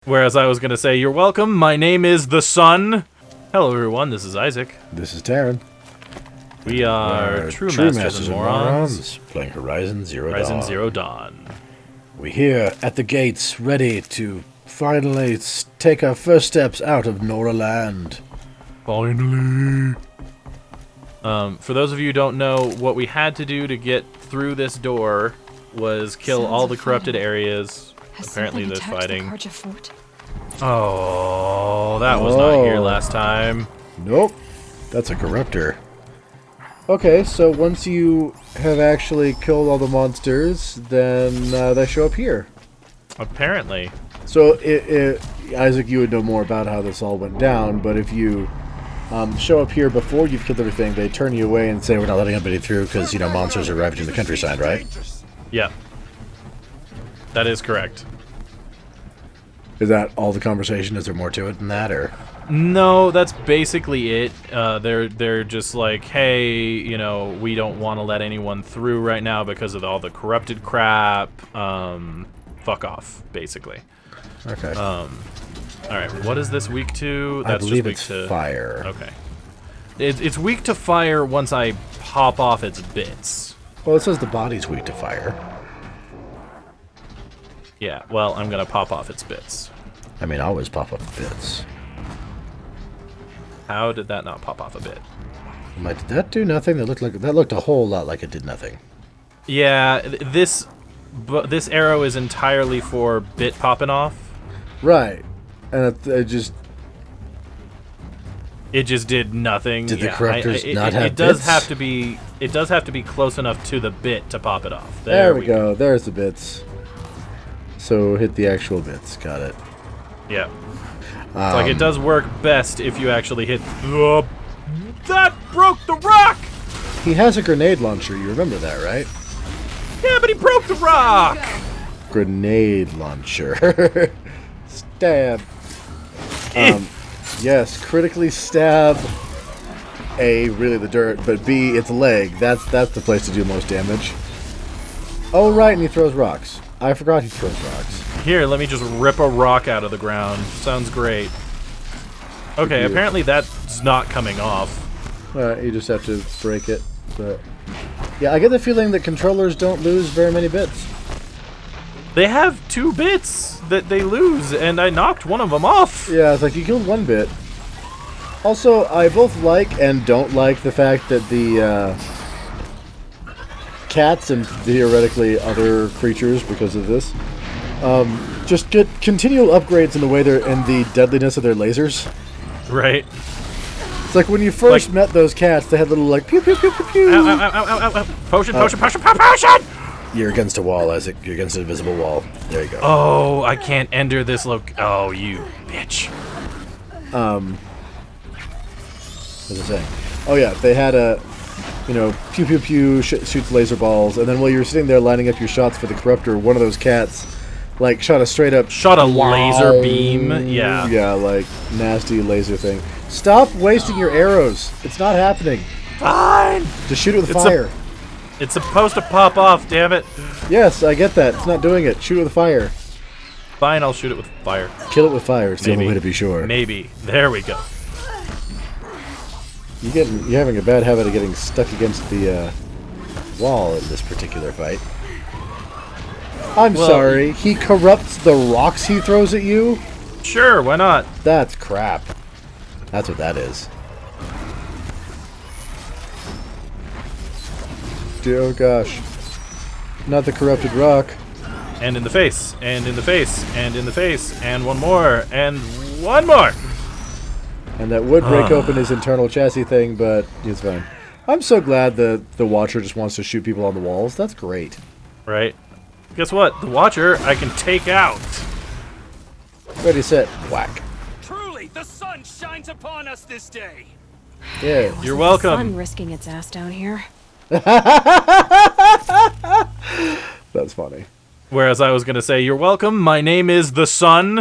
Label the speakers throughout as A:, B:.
A: Whereas I was going to say, you're welcome, my name is the Sun. Hello everyone, this is Isaac.
B: This is Taryn.
A: We are True Masters and Morons.
B: Playing Horizon Zero Dawn.
A: Horizon Zero Dawn.
B: We're here at the gates, ready to finally take our first steps out of Nora Land.
A: Finally. For those of you who don't know, what we had to do to get through this door was kill all the corrupted areas. Apparently there's fighting.
C: The Carja fort?
A: Oh, that was not here last time.
B: Nope. That's a corruptor. Okay, so once you have actually killed all the monsters, then they show up here.
A: Apparently.
B: So, Isaac, you would know more about how this all went down, but if you show up here before you've killed everything, they turn you away and say, we're not letting anybody through because, monsters are ravaging the countryside, right?
A: Yeah. That is correct.
B: Is that all the conversation? Is there more to it than that, or...?
A: No, that's basically it. They're just like, hey, we don't want to let anyone through right now because of all the corrupted crap. Fuck off, basically.
B: Okay.
A: All right. What is this weak to? That's
B: I believe
A: just weak
B: it's
A: to
B: fire.
A: Okay. It's weak to fire once I pop off its bits.
B: Well, it says the body's weak to fire.
A: Yeah. Well, I'm gonna pop off its bits.
B: I mean, I always pop up bits.
A: How did that not pop off a bit?
B: Did that do nothing? That looked a whole lot like it did nothing.
A: Yeah, this arrow is entirely for bit popping off.
B: Right, and it just
A: did nothing.
B: Did the corruptors not have
A: it does
B: bits?
A: It does have to be close enough to the bit to pop it off.
B: There we go. There's the bits. So hit the actual bits. Got it.
A: Yeah. It's like it does work best if you actually hit the... That broke the rock!
B: He has a grenade launcher, you remember that, right?
A: Yeah, but he broke the rock!
B: Grenade launcher. Stab. Yes, critically stab A, really the dirt, but B, its leg. That's the place to do most damage. Oh, right, and he throws rocks. I forgot he throws rocks.
A: Here, let me just rip a rock out of the ground. Sounds great. Okay, apparently that's not coming off.
B: You just have to break it. But yeah, I get the feeling that controllers don't lose very many bits.
A: They have 2 bits that they lose, and I knocked one of them off.
B: Yeah, it's like you killed 1 bit. Also, I both like and don't like the fact that the cats and theoretically other creatures, because of this, just get continual upgrades in the way they're in the deadliness of their lasers.
A: Right.
B: It's like when you first met those cats, they had little like pew pew pew pew pew.
A: Ow, ow, ow, ow, ow. Potion, potion, potion, potion!
B: You're against a wall, Isaac. You're against an invisible wall. There you go.
A: Oh, I can't enter this Oh, you bitch.
B: What was I saying? Oh yeah, they had a, pew pew pew shoots laser balls, and then while you're sitting there lining up your shots for the corruptor, one of those cats, like, shot a straight up...
A: Shot a laser beam? Yeah.
B: Yeah, like, nasty laser thing. Stop wasting your arrows. It's not happening.
A: Fine!
B: Just shoot it with fire.
A: It's supposed to pop off, damn it.
B: Yes, I get that. It's not doing it. Shoot it with fire.
A: Fine, I'll shoot it with fire.
B: Kill it with fire. It's the only way to be sure.
A: Maybe. There we go.
B: You're having a bad habit of getting stuck against the wall in this particular fight. I'm sorry. He corrupts the rocks he throws at you?
A: Sure, why not?
B: That's crap. That's what that is. Oh gosh. Not the corrupted rock.
A: And in the face, and in the face, and in the face, and one more, and one more!
B: And that would break open his internal chassis thing, but it's fine. I'm so glad the Watcher just wants to shoot people on the walls. That's great.
A: Right. Guess what? The Watcher I can take out.
B: Ready, set, whack.
D: Truly, the sun shines upon us this day.
B: Yeah.
A: You're welcome.
C: Sun risking its ass down here.
B: That's funny.
A: Whereas I was going to say, you're welcome, my name is the Sun.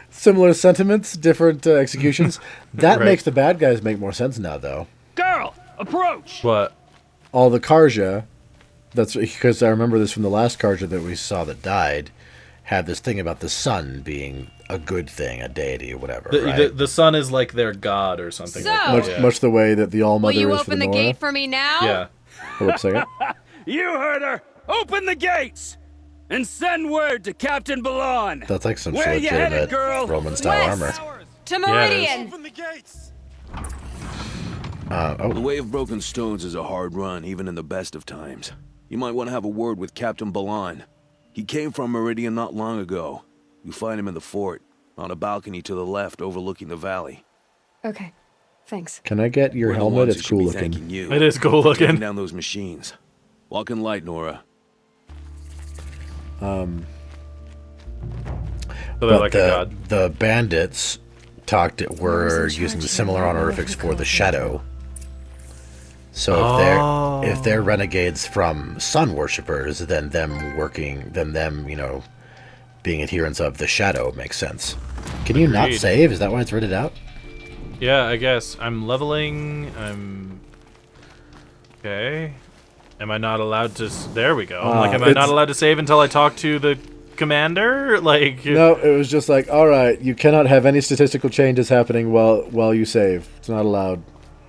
B: Similar sentiments, different executions. That
A: Right.
B: makes the bad guys make more sense now, though.
D: Girl, approach.
A: What?
B: All the Carja, that's because I remember this from the last Carja that we saw that died, have this thing about the sun being a good thing, a deity or whatever, right?
A: The sun is like their god or something
C: So-
A: like that.
B: much,
A: Yeah.
B: much the way that the All
C: Will
B: Mother
C: you
B: is for the
C: open the
B: Nora.
C: gate for me now?
A: Yeah.
B: Hold up a second.
D: You heard her! Open the gates! And send word to Captain Balon!
B: That's like some
D: Where
B: sort of
D: you headed,
B: legitimate
D: girl?
B: Roman-style
C: West.
B: armor.
C: To
A: Yeah, it is.
C: Meridian.
D: Open the gates!
B: Oh,
E: The Way of Broken Stones is a hard run, even in the best of times. You might want to have a word with Captain Balon. He came from Meridian not long ago. You find him in the fort, on a balcony to the left overlooking the valley.
C: Okay, thanks.
B: can I get your
E: We're the
B: helmet?
E: ones
B: It's
E: who should
B: cool
E: be
B: looking.
E: thanking you.
A: It is cool
E: for taking
A: looking.
E: down those machines. Walk in light, Nora.
A: So they're
B: But
A: like a god.
B: the bandits were
C: Who's in
B: using the
C: charge
B: similar
C: here?
B: honorifics for the Shadow. So if they're renegades from sun worshippers, then them being adherents of the Shadow makes sense. Can you not
A: Agreed.
B: save? Is that why it's written out?
A: Yeah, I guess. I'm leveling. Okay. Am I not allowed to... There we go. I'm like, am I not
B: it's-
A: allowed to save until I talk to the commander? Like...
B: No, it was just like, all right, you cannot have any statistical changes happening while you save. It's not allowed.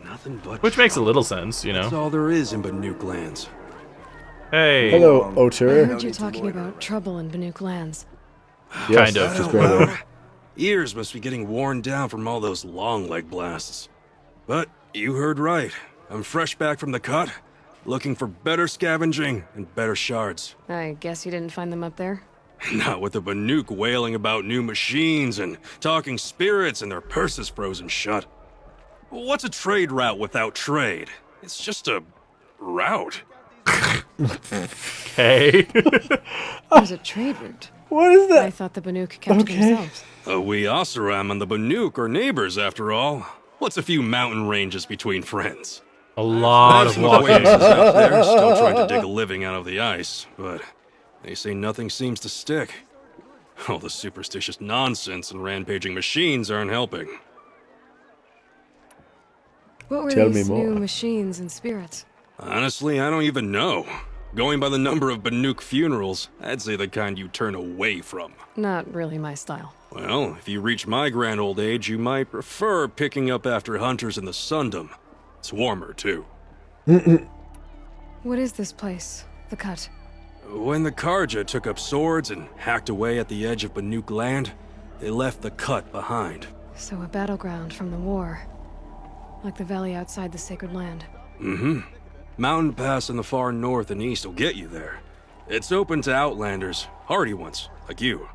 F: Nothing but
A: Which makes a little sense, you
F: That's
A: know?
F: all there is in Banuk Lands.
A: Hey.
B: Hello,
C: I
B: Otur.
C: heard you talking about trouble in Banuk Lands.
B: Yes,
A: Kind of.
B: just barely.
F: Ears must be getting worn down from all those long leg blasts. But you heard right. I'm fresh back from the cut, looking for better scavenging and better shards.
C: I guess you didn't find them up there?
F: Not with the Banuk wailing about new machines and talking spirits and their purses frozen shut. What's a trade route without trade? It's just a route.
A: Hey.
C: There's a trade route.
B: What is
C: I
B: that?
C: thought the Banuk kept to themselves.
F: We Oseram and the Banuk are neighbors after all. What's a few mountain ranges between friends?
A: A lot
F: That's
A: of
F: some
A: walking.
F: acquaintances out there still trying to dig a living out of the ice, but they say nothing seems to stick. All the superstitious nonsense and rampaging machines aren't helping.
C: What were
B: Tell me
C: these new
B: more.
C: machines and spirits?
F: Honestly, I don't even know. Going by the number of Banuk funerals, I'd say the kind you turn away from.
C: Not really my style.
F: Well, if you reach my grand old age, you might prefer picking up after hunters in the Sundom. It's warmer, too.
C: What is this place? The Cut?
F: When the Carja took up swords and hacked away at the edge of Banuk land, they left the Cut behind.
C: So a battleground from the war. Like the valley outside the Sacred Land.
F: Mm-hmm. Mountain Pass in the far north and east will get you there. It's open to outlanders, hardy ones, like you.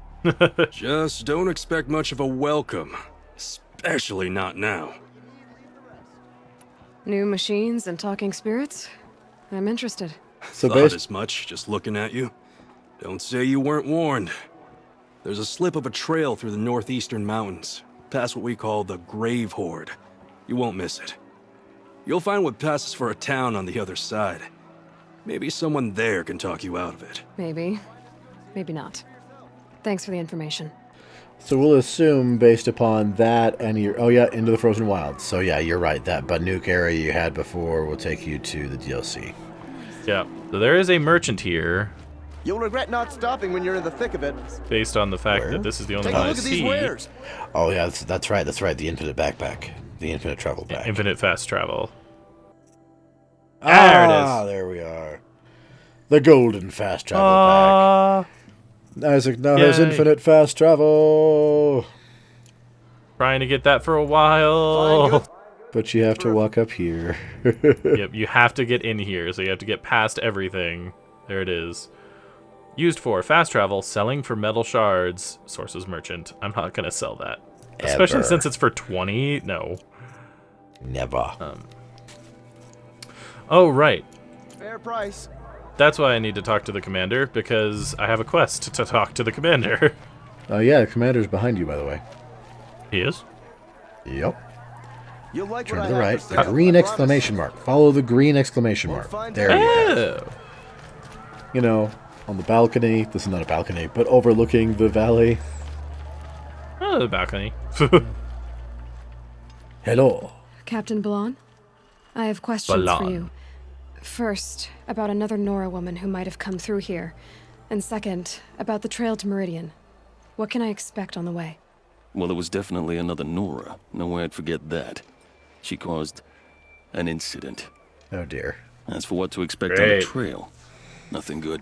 F: Just don't expect much of a welcome. Especially not now.
C: New machines and talking spirits? I'm interested.
B: So
F: Thought
B: basically,
F: as much, just looking at you. Don't say you weren't warned. There's a slip of a trail through the northeastern mountains, past what we call the Grave Horde. You won't miss it. You'll find what passes for a town on the other side. Maybe someone there can talk you out of it.
C: Maybe. Maybe not. Thanks for the information.
B: so we'll assume based upon that and your into the Frozen Wilds. So yeah, you're right. That Banuk area you had before will take you to the DLC.
A: Yeah. So there is a merchant here,
G: You'll regret not stopping when you're in the thick of it.
A: based on the fact
B: Where?
A: that this is the only
G: Take a
A: one I
G: look at these
A: see.
G: wares.
B: Oh yeah, that's right. That's right. The infinite backpack, the infinite travel bag.
A: Infinite fast travel. There it is.
B: There we are. The golden fast travel bag. Isaac now has
A: Yay.
B: infinite fast travel.
A: Trying to get that for a while.
B: But you have to walk up here.
A: Yep, you have to get in here, so you have to get past everything. There it is. Used for fast travel, selling for metal shards. Sources merchant. I'm not gonna sell that, especially
B: Ever.
A: since it's for 20. No.
B: Never.
A: Oh right.
G: Fair price.
A: That's why I need to talk to the commander, because I have a quest to talk to the commander.
B: Oh yeah, the commander's behind you, by the way.
A: He is.
B: Yep.
G: You'll like
B: Turn
G: what
B: to
G: I
B: the
G: have
B: right.
G: for
B: The
G: sale,
B: green
G: I
B: exclamation mark. Follow the green exclamation
G: We'll
B: mark.
G: find
B: There you go.
A: Oh.
B: You know, on the balcony. This is not a balcony, but overlooking the valley.
A: Oh, the balcony.
B: Hello.
C: Captain Balon? I have questions for
A: Balon.
C: you. First, about another Nora woman who might have come through here. And second, about the trail to Meridian. What can I expect on the way?
H: Well, it was definitely another Nora. No way I'd forget that. She caused an incident.
B: Oh dear.
H: As for what to expect on the trail, nothing good.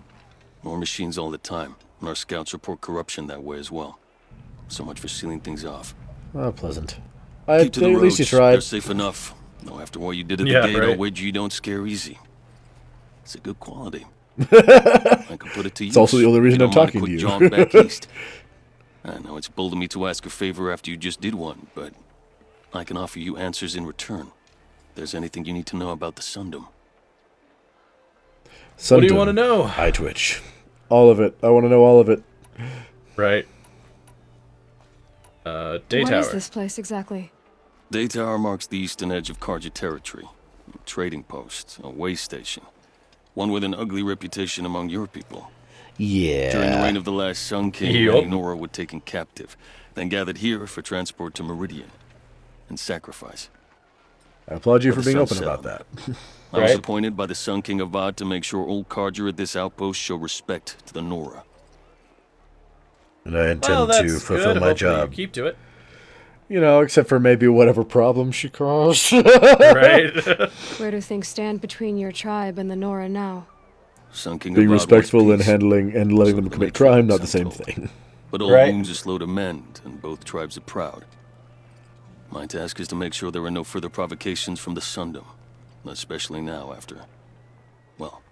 H: More machines all the time, and our scouts report corruption that way as well. So much for sealing things off.
B: Oh, pleasant.
H: Keep to the
B: At
H: roads.
B: least you tried.
H: They're safe enough. Though after what you did at the gate, I'll wager you don't scare easy. It's a good quality. I can put it to use.
B: It's also the only reason I'm talking to you.
H: Jaunt back east. I know it's bold of me to ask a favor after you just did one, but I can offer you answers in return. If there's anything you need to know about the Sundom.
A: What do you want to know?
B: I twitch. All of it. I want to know all of it.
A: Right. Day
C: What
A: Tower.
C: is this place exactly?
H: Day Tower marks the eastern edge of Carja territory. A trading post, a way station. One with an ugly reputation among your people.
B: Yeah.
H: During the reign of the last Sun King, many Nora were taken captive, then gathered here for transport to Meridian and sacrifice.
B: I applaud you
H: For
B: for
H: the
B: being
H: sun
B: open about that.
H: I was appointed by the Sun King Avad to make sure old Carja at this outpost show respect to the Nora.
B: And I intend to fulfill my job.
A: You keep to it.
B: You know, except for maybe whatever problem she caused.
A: Right.
C: Where do things stand between your tribe and the Nora now?
H: Sun King
B: Being
H: Avad
B: respectful
H: wants
B: and
H: peace.
B: handling and letting them commit crime, not the same thing.
H: But all wounds are slow to mend, and both tribes are proud. My task is to make sure there are no further provocations from the Sundom, especially now after, well,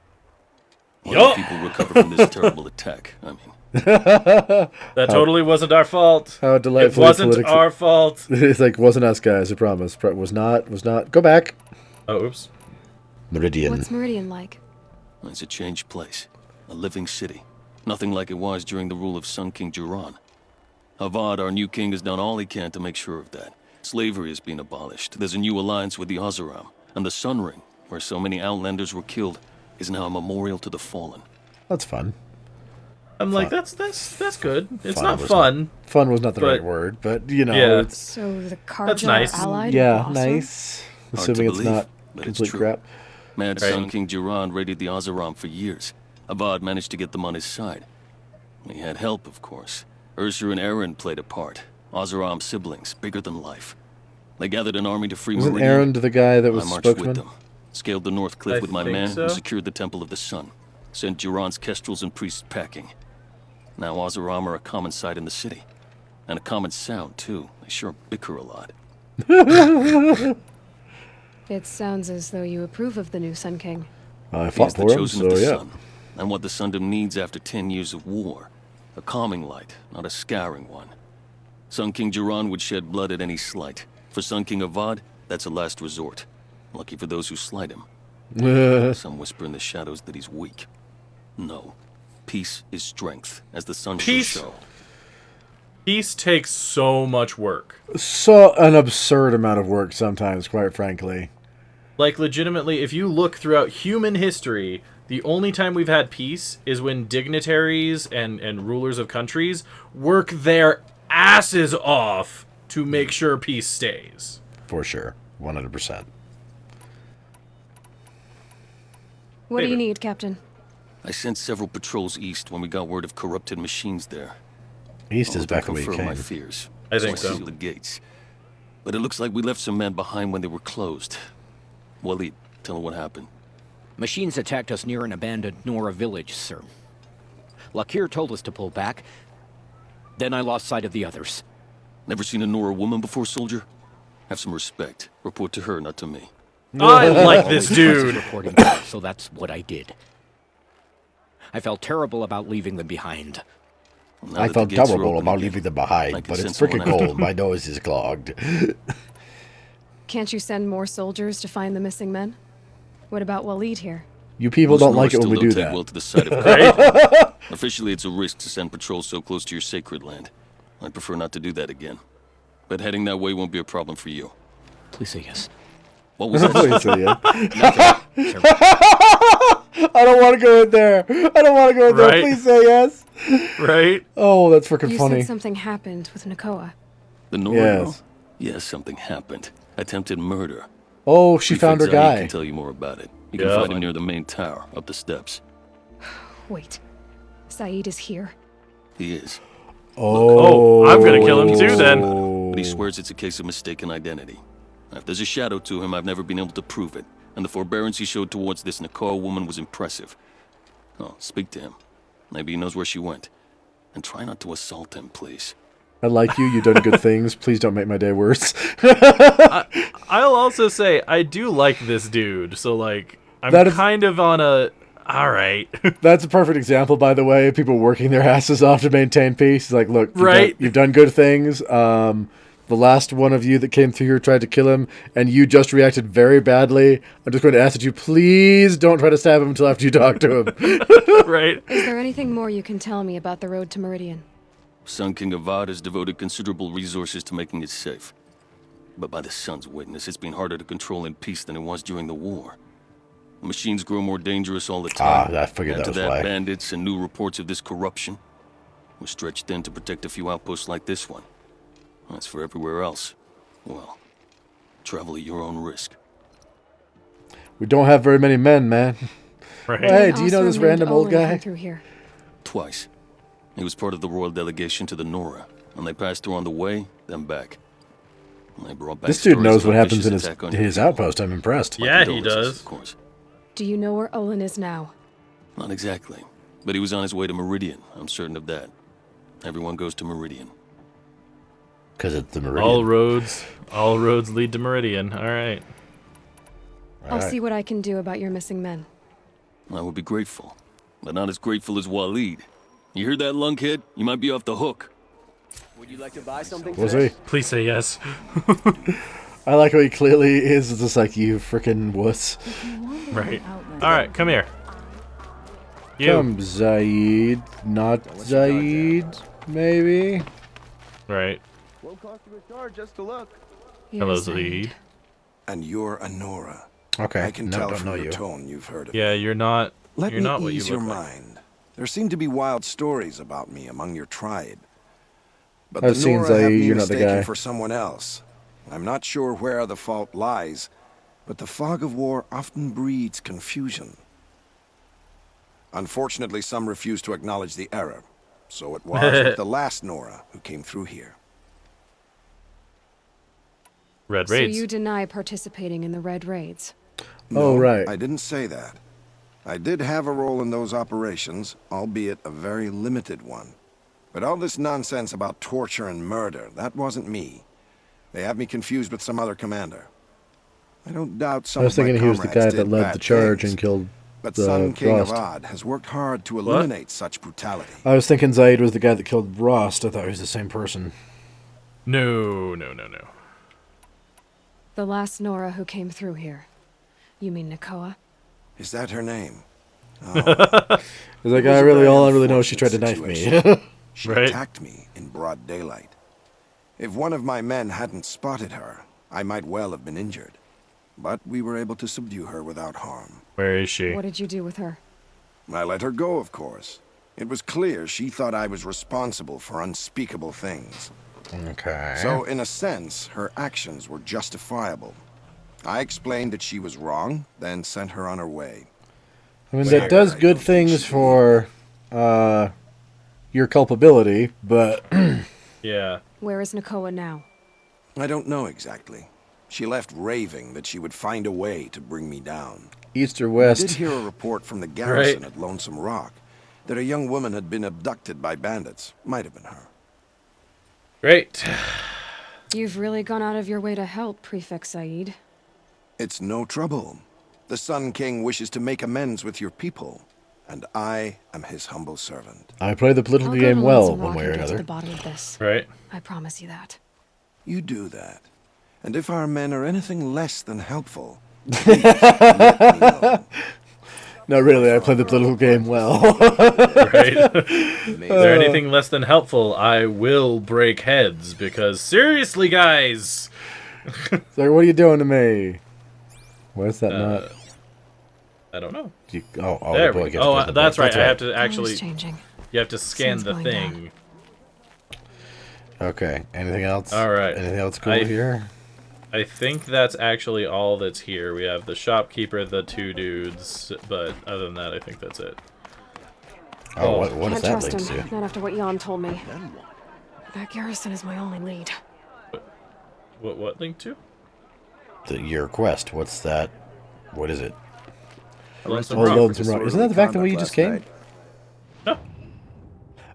H: all the people recover from this terrible attack. I mean,
A: that totally wasn't our fault.
B: How delightful!
A: It wasn't our fault.
B: It's like, wasn't us, guys. I promise. Was not. Go back.
A: Oh, oops.
B: Meridian.
C: What's Meridian like?
H: it's a changed place, a living city, nothing like it was during the rule of Sun King Juran. Avad, our new king, has done all he can to make sure of that. Slavery has been abolished. There's a new alliance with the Oseram, and the Sun Ring, where so many Outlanders were killed, is now a memorial to the fallen.
B: That's fun.
A: I'm like, that's good. It's
B: Fun
A: not
B: was
A: fun.
B: Fun was not the
A: but-
B: right word, but you know,
A: Yeah.
B: it's
C: So the Carja
A: That's nice.
C: are allied
B: yeah,
C: with Oseram?
B: nice.
H: Hard to
B: Assuming it's
H: believe,
B: not
H: but it's
B: complete
H: true.
B: crap.
H: Mad
A: Right.
H: Sun King Juran raided the Oseram for years. Avad managed to get them on his side. He had help, of course. Ursur and Aaron played a part. Oseram siblings, bigger than life. They gathered an army to free
B: Wasn't
H: Meridian.
B: Aaron the guy that
H: I
B: was
H: marched
B: spokesman?
H: with them. Scaled the North Cliff
A: I
H: with my
A: think
H: men
A: so.
H: and secured the Temple of the Sun. Sent Juran's kestrels and priests packing. Now Oseram are a common sight in the city. And a common sound, too. They sure bicker a lot.
C: It sounds as though you approve of the new Sun King.
B: I
H: He's
B: fought
H: the
B: for him,
H: chosen
B: so
H: of the
B: yeah.
H: Sun. And what the Sundom needs after 10 years of war. A calming light, not a scouring one. Sun King Juran would shed blood at any slight. For Sun King Avad, that's a last resort. Lucky for those who slight him. Some whisper in the shadows that he's weak. No. Peace is strength, as the sun
A: Peace?
H: shall show.
A: Peace takes so much work.
B: So an absurd amount of work sometimes, quite frankly.
A: Like, legitimately, if you look throughout human history, the only time we've had peace is when dignitaries and rulers of countries work their asses off to make sure peace stays.
B: For sure. 100%.
C: What do you
A: Favorite.
C: need, Captain?
H: I sent several patrols east when we got word of corrupted machines there.
B: East is
H: To
B: back where you
H: confirm my
B: came.
H: fears.
A: I think so.
H: Sealed the gates. But it looks like we left some men behind when they were closed. Waleed, tell her what happened.
I: Machines attacked us near an abandoned Nora village, sir. Lakir told us to pull back. Then I lost sight of the others.
H: Never seen a Nora woman before, soldier? Have some respect. Report to her, not to me.
A: I like this
I: Always
A: dude.
I: reporting back, so that's what I did. I felt terrible about leaving them behind.
H: Now
B: I
H: that the
B: felt
H: gates are
B: terrible
H: open
B: about
H: again,
B: leaving them
H: I
B: behind,
H: can
B: but it's
H: send someone
B: freaking
H: after
B: cold. My nose is clogged.
C: Can't you send more soldiers to find the missing men? What about Waleed here?
B: You people
H: Most
B: don't
H: Nora
B: like it when
H: still
B: we
H: don't
B: do
H: take
B: that.
H: well to the sight of Carja. Officially, it's a risk to send patrols so close to your sacred land. I'd prefer not to do that again. But heading that way won't be a problem for you.
I: Please say yes.
H: What was that?
B: Please say yeah.
I: Nothing, sir.
B: I don't want to go in there. I don't want to go in there.
A: Right.
B: Please say yes.
A: Right?
B: Oh, that's freaking
C: You
B: funny.
C: said something happened with Nakoa.
H: The Nora?
B: Yes.
H: Yes, something happened. Attempted murder.
B: Oh, she found her
H: Zaid
B: guy.
H: can tell you more about it. You can
A: Yeah.
H: find him near the main tower, up the steps.
C: Wait. Saeed is here.
H: He is.
B: Oh,
A: I'm gonna kill him too then.
H: But he swears it's a case of mistaken identity. If there's a shadow to him, I've never been able to prove it. And the forbearance he showed towards this Nakoa woman was impressive. Oh, speak to him. Maybe he knows where she went. And try not to assault him, please.
B: I like you. You've done good things. Please don't make my day worse.
A: I'll also say I do like this dude. So like, I'm kind of on a. All right.
B: That's a perfect example, by the way. People working their asses off to maintain peace. It's like, look, you've done good things. The last one of you that came through here tried to kill him, and you just reacted very badly. I'm just going to ask that you please don't try to stab him until after you talk to him.
A: Right.
C: Is there anything more you can tell me about the road to Meridian?
H: Sun King Avad has devoted considerable resources to making it safe. But by the Sun's witness, it's been harder to control in peace than it was during the war. The machines grow more dangerous all the time.
B: I figured that was why.
H: Bandits and new reports of this corruption. We're stretched thin to protect a few outposts like this one. As for everywhere else, well, travel at your own risk.
B: We don't have very many men, man.
A: Right.
B: Hey, do you know this random old guy?
C: Through here.
H: Twice. He was part of the royal delegation to the Nora, and they passed through on the way, then back. And they brought back
B: this dude knows
H: stories
B: what
H: of
B: happens in
H: vicious attack on
B: his
H: your people.
B: outpost. I'm impressed.
A: Yeah, he does.
H: Of course.
C: Do you know where Olin is now?
H: Not exactly, but he was on his way to Meridian. I'm certain of that. Everyone goes to Meridian.
B: Because it's the Meridian.
A: All roads lead to Meridian. All right.
C: I'll see what I can do about your missing men.
H: I would be grateful, but not as grateful as Waleed. You hear that, lunkhead? You might be off the hook.
G: Would you like to buy something
B: We'll
G: today?
B: see.
A: Please say yes.
B: I like how he clearly is just like, you frickin' wuss.
A: Right. All right, come here. You.
B: Come, Zaid. Not Zaid, maybe?
A: Right.
G: Won't cost you a charge just to look.
A: Hello, Zaid.
J: And you're a Nora.
B: Okay.
J: I can
B: no,
J: tell
B: don't
J: from
B: know
J: your
B: you.
J: tone you've heard of
A: Yeah,
J: me.
A: you're not.
J: Let
A: you're
J: me
A: not what you
J: ease
A: look
J: your
A: like.
J: mind. There seem to be wild stories about me among your tribe. But
B: I've
J: the
B: seen
J: Nora have
B: Zaid,
J: me
B: you're not the
J: mistaken
B: guy.
J: for someone else. I'm not sure where the fault lies, but the fog of war often breeds confusion. Unfortunately, some refuse to acknowledge the error. So it was with the last Nora who came through here.
A: Red
C: So
A: raids.
C: you deny participating in the Red Raids?
B: Oh, right.
J: I didn't say that. I did have a role in those operations, albeit a very limited one. But all this nonsense about torture and murder, that wasn't me. They have me confused with some other commander. I don't doubt some
B: I was
J: of my
B: thinking he was the
J: comrades
B: guy that
J: did
B: led
J: bad
B: the charge
J: things,
B: and killed
J: but
B: the
J: Sun King
B: Rost.
J: Avad has worked hard to eliminate such brutality.
B: I was thinking Zaid was the guy that killed Rost. I thought he was the same person.
A: No.
C: The last Nora who came through here. You mean Nakoa?
J: Is that her name?
B: Is that guy really all I really know is she tried to knife me.
J: She
A: Right.
J: attacked me in broad daylight. If one of my men hadn't spotted her, I might well have been injured. But we were able to subdue her without harm.
A: Where is she?
C: What did you do with her?
J: I let her go, of course. It was clear she thought I was responsible for unspeakable things.
B: Okay.
J: So, in a sense, her actions were justifiable. I explained that she was wrong, then sent her on her way.
B: I mean, that does good things for your culpability, but
A: Yeah.
C: Where is Nakoa now?
J: I don't know exactly. She left raving that she would find a way to bring me down.
B: east or
J: I
B: west.
J: did hear a report from the garrison at Lonesome Rock that a young woman had been abducted by bandits. Might have been her.
A: Great.
C: You've really gone out of your way to help, Prefect Said.
J: It's no trouble. The Sun King wishes to make amends with your people, and I am his humble servant.
B: I play the political
C: I'll go
B: game
C: to
B: well,
C: Lonesome
B: one
C: Rock
B: way or
C: and get to
B: another.
C: the bottom of this.
A: Right.
C: I promise you that.
J: You do that. And if our men are anything less than helpful, please let me know.
B: No, really, I play the political game well.
A: Right. Is there anything less than helpful? I will break heads because seriously, guys.
B: It's like, what are you doing to me? Where's that nut?
A: I don't know.
B: the
A: There
B: boy
A: we
B: gets
A: go. Oh,
B: present
A: that's
B: break.
A: right. I have to actually.
C: Color's changing.
A: You have to scan
C: Sun's
A: the
C: going
A: thing.
B: Okay. Anything else?
A: All right.
B: Anything else cool here?
A: I think that's actually all that's here. We have the shopkeeper, the two dudes, but other than that, I think that's it.
B: Oh, what does
C: Can't
B: that
C: trust
B: lead
C: him.
B: to?
C: Not after what Jan told me. That garrison is my only lead.
A: What link to?
B: Your quest. What's that? What is it?
A: Lonesome
B: Oh,
A: Rock.
B: Lonesome Rock. Isn't that the back the way you just came?
A: No.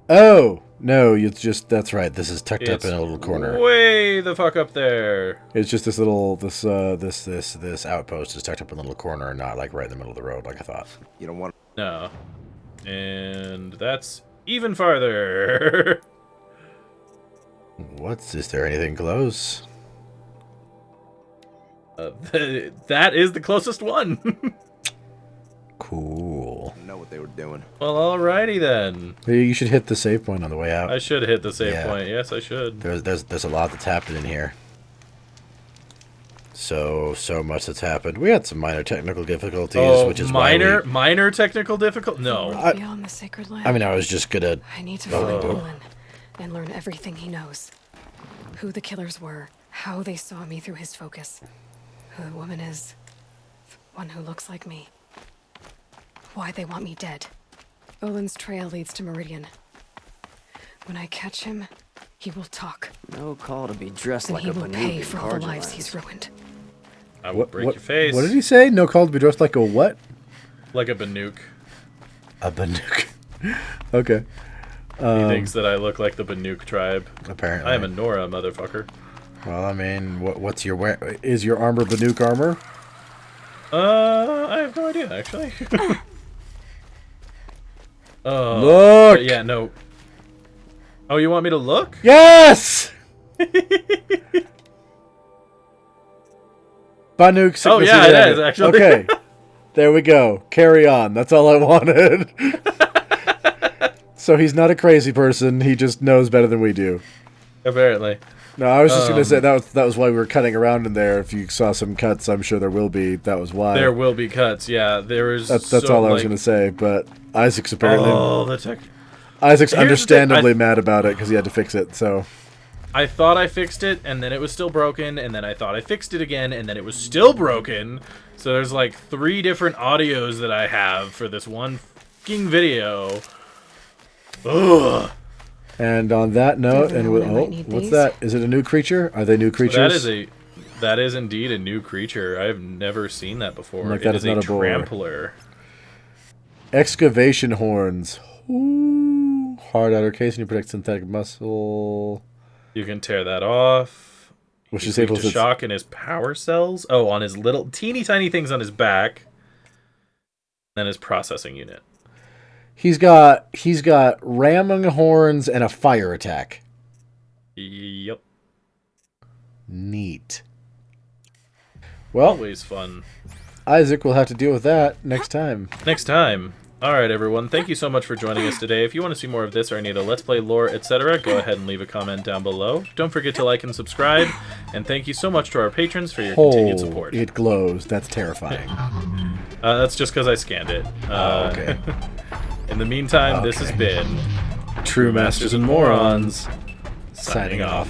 B: Oh no, it's just that's right. This is tucked up in a little corner.
A: Way the fuck up there.
B: It's just this little this outpost is tucked up in a little corner and not like right in the middle of the road like I thought.
G: You don't want.
A: No. And that's even farther.
B: Is there anything close?
A: That is the closest one.
B: Cool.
G: Know what they were doing.
A: Well, alrighty then.
B: You should hit the save point on the way out.
A: I should hit the save point. Yes, I should.
B: There's a lot that's happened in here. So much that's happened. We had some minor technical difficulties, which is
A: minor technical difficulty. No.
C: Beyond the sacred land.
B: I mean, I was just gonna.
C: I need to find Olin and learn everything he knows. Who the killers were, how they saw me through his focus, who the woman is, one who looks like me. Why they want me dead. Olin's trail leads to Meridian. When I catch him, he will talk.
G: No call to be dressed
C: And
G: like
C: he
G: a
C: will pay for all the
G: Carja
C: lives
G: Lands.
C: he's ruined.
A: I will break your face.
B: What did he say? No call to be dressed like a what?
A: Like a Banuk.
B: A Banuk. Okay.
A: He thinks that I look like the Banuk tribe.
B: Apparently.
A: I am a Nora, motherfucker.
B: Well, I mean, what's your is your armor Banuk armor?
A: I have no idea actually.
B: Look!
A: Yeah, no. Oh, you want me to look?
B: Yes! Banuk.
A: Oh yeah, it is actually.
B: Okay. There we go. Carry on. That's all I wanted. So he's not a crazy person. He just knows better than we do.
A: Apparently.
B: No, I was just going to say that was why we were cutting around in there. If you saw some cuts, I'm sure there will be. That was why.
A: There will be cuts. Yeah, there is.
B: That's all I was going to say. But Isaac's apparently.
A: Oh, the tech.
B: Isaac's understandably mad about it because he had to fix it. So.
A: I thought I fixed it, and then it was still broken, and then I thought I fixed it again, and then it was still broken. So there's like 3 different audios that I have for this one fucking video. Ugh.
B: And on that note, what's that? Is it a new creature? Are they new creatures?
A: So that is indeed a new creature. I've never seen that before.
B: Like
A: it
B: that
A: is
B: is not
A: a
B: a boar.
A: trampler.
B: Excavation horns. Ooh. Hard outer casing to protect synthetic muscle.
A: You can tear that off.
B: Which
A: He's
B: is able
A: weak to shock in his power cells. Oh, on his little teeny tiny things on his back. Then his processing unit.
B: He's got ramming horns and a fire attack.
A: Yep.
B: Neat. Well,
A: Always fun.
B: Isaac will have to deal with that next time.
A: Next time. Alright, everyone. Thank you so much for joining us today. If you want to see more of this or any of the Let's Play lore, etc., go ahead and leave a comment down below. Don't forget to like and subscribe. And thank you so much to our patrons for your continued support.
B: It glows. That's terrifying.
A: That's just because I scanned it.
B: Okay.
A: In the meantime, this has been True Masters and Morons, signing off.